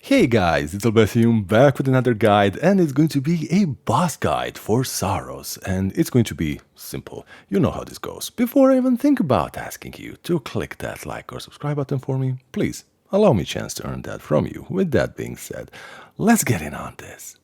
Hey guys, it's Albertium back with another guide, and it's going to be a boss guide for Saros, and it's going to be simple. You know how this goes. Before I even think about asking you to click that like or subscribe button for me, please allow me a chance to earn that from you. With that being said, let's get in on this.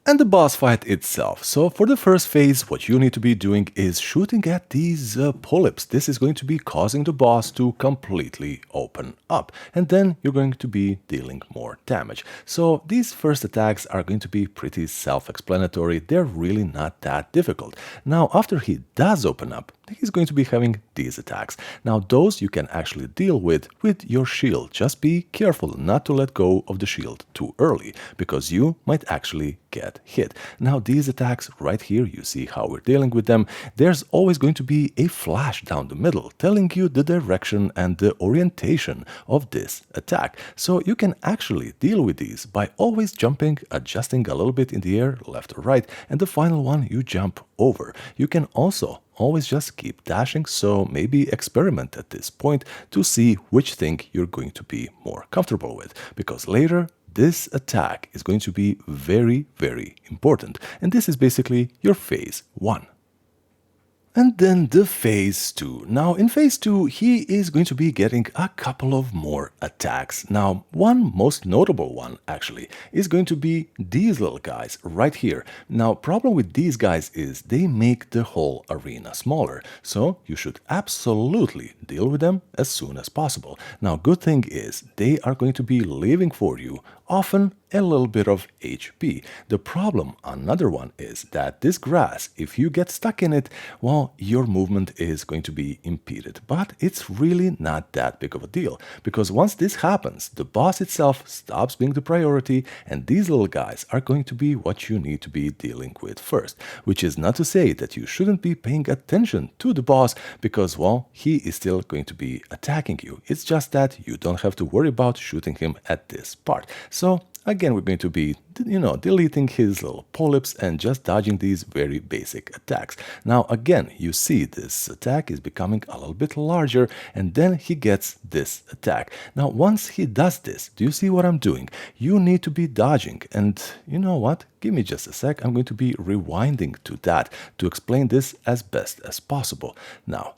And the boss fight itself. So for the first phase, what you need to be doing is shooting at these polyps. This is going to be causing the boss to completely open up. And then you're going to be dealing more damage. So these first attacks are going to be pretty self-explanatory. They're really not that difficult. Now, after he does open up, he's going to be having these attacks. Now, those you can actually deal with your shield. Just be careful not to let go of the shield too early, because you might actually get hit. Now, these attacks right here, you see how we're dealing with them. There's always going to be a flash down the middle telling you the direction and the orientation of this attack. So you can actually deal with these by always jumping, adjusting a little bit in the air, left or right, and the final one you jump over. You can also always just keep dashing, so maybe experiment at this point to see which thing you're going to be more comfortable with, because later this attack is going to be very, very important, and this is basically your phase 1. And then the phase 2. Now in phase 2, he is going to be getting a couple of more attacks. Now, one most notable one actually is going to be these little guys right here. Now, problem with these guys is they make the whole arena smaller. So you should absolutely deal with them as soon as possible. Now, good thing is they are going to be leaving for you often a little bit of HP. The problem, another one, is that this grass, if you get stuck in it, well, your movement is going to be impeded. But it's really not that big of a deal, because once this happens, the boss itself stops being the priority, and these little guys are going to be what you need to be dealing with first, which is not to say that you shouldn't be paying attention to the boss, because, well, he is still going to be attacking you. It's just that you don't have to worry about shooting him at this part. So again, we're going to be, deleting his little polyps and just dodging these very basic attacks. Now, again, you see this attack is becoming a little bit larger, and then he gets this attack. Now, once he does this, do you see what I'm doing? You need to be dodging, and you know what? Give me just a sec. I'm going to be rewinding to that to explain this as best as possible. Now,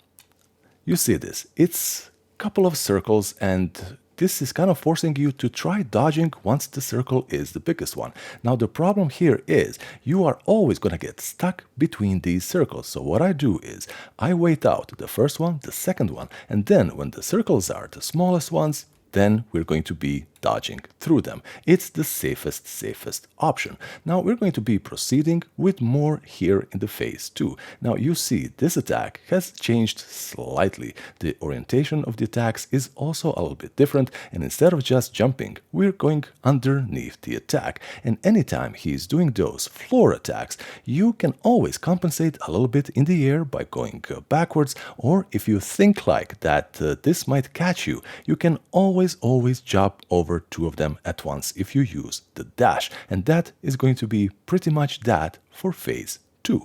you see this. It's a couple of circles, and this is kind of forcing you to try dodging once the circle is the biggest one. Now, the problem here is you are always going to get stuck between these circles. So what I do is I wait out the first one, the second one, and then when the circles are the smallest ones, then we're going to be dodging through them. It's the safest option. Now we're going to be proceeding with more here in the phase 2. Now you see this attack has changed slightly. The orientation of the attacks is also a little bit different, and instead of just jumping, we're going underneath the attack. And anytime he's doing those floor attacks, you can always compensate a little bit in the air by going backwards, or if you think like that this might catch you, you can always jump over two of them at once if you use the dash, and that is going to be pretty much that for phase 2.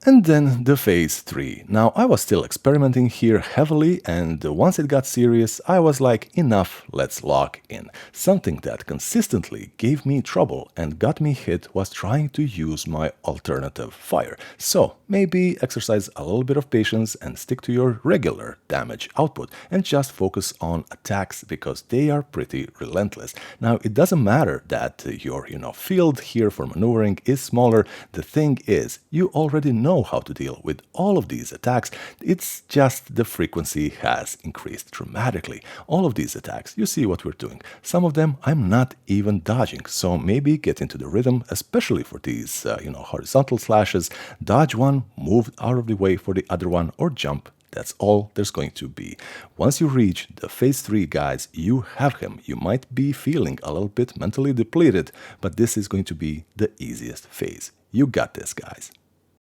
And then the phase 3. Now, I was still experimenting here heavily, and once it got serious, I was like, enough, let's lock in. Something that consistently gave me trouble and got me hit was trying to use my alternative fire. So, maybe exercise a little bit of patience and stick to your regular damage output and just focus on attacks, because they are pretty relentless. Now, it doesn't matter that your field here for maneuvering is smaller. The thing is, you already know how to deal with all of these attacks. It's just the frequency has increased dramatically. All of these attacks, you see what we're doing. Some of them I'm not even dodging, so maybe get into the rhythm, especially for these horizontal slashes. Dodge one, move out of the way for the other one, or jump. That's all there's going to be. Once you reach the phase 3, guys, you have him. You might be feeling a little bit mentally depleted, but this is going to be the easiest phase. You got this, guys.